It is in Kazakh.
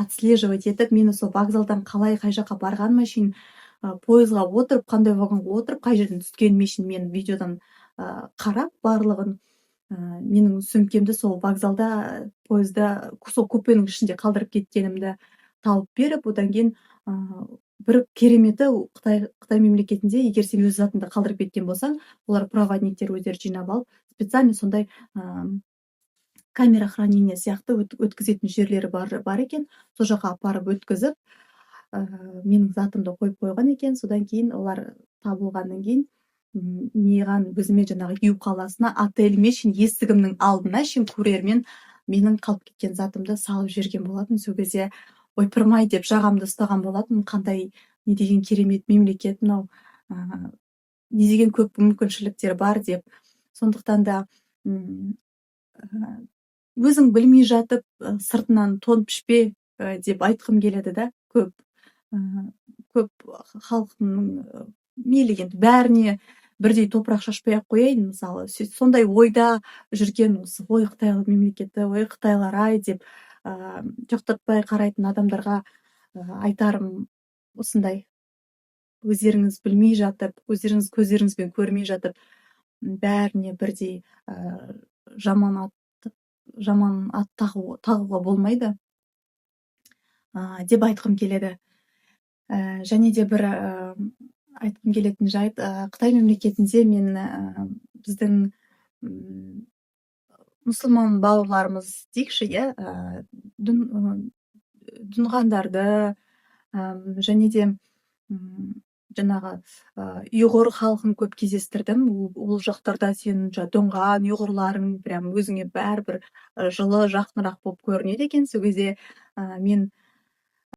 отслеживать етіп, мені сол вокзалдан қалай қай жаққа барғаныма шейін, пойызға отырып, қандай вагонға отырып, қай жерден түскеніме шейін мен видеодан қарап барлығын, менің сөмкемді сол вокзалда, пойызда, сол купенің ішінде қалдырып кеткенімді тауып беріп, одан кейін бір кереметі Қытай мемлекетінде егер сен өз затыңды қалдырып кеткен болсаң, олар проводниктер өздері жинап алып, специально сондай камера хранения сияқты өткізетін жерлері бар екен. Сол жаққа апарып өткізіп, менің затымды қойып қойған екен. Содан кейін олар табылғаннан кейін маған өзіме жаңағы Ю қаласына, отеліме шейін, есігімнің алдына шейін курьермен менің қалып кеткен затымды салып жіберген болатын. Сол кезде ойпырмай деп жағамды ұстаған болатын. Қандай не деген керемет мемлекет мынау, не деген көп мүмкіншіліктер бар деп. Сондықтан да өзің білмей жатып, сыртынан тон пішпе деп айтқым келеді да. Көп халқының мейлі енді бәріне бірдей топырақ шашпай ақ қояйын, мысалы, сондай ойда жүрген осы ой Қытай мемлекеті, ой Қытайлар-ай деп жоқтатпай қарайтын адамдарға айтарым осындай: өздеріңіз білмей жатып, өздеріңіз көздеріңізбен көрмей жатып, бәріне бірдей жаман ат тағуға болмайды деп айтқым келеді. Және де бір айтқым келетін жайт, Қытай мемлекетінде мен біздің мұсылман бауырларымыз дейікші, дүнғандарды, және де жаңағы ұйғыр халқын көп кездестірдім. Ол жақтарда сен доңған ұйғырларың прям өзіңе бәрібір жылы, жақынырақ болып көрінеді екен. Сол кезде мен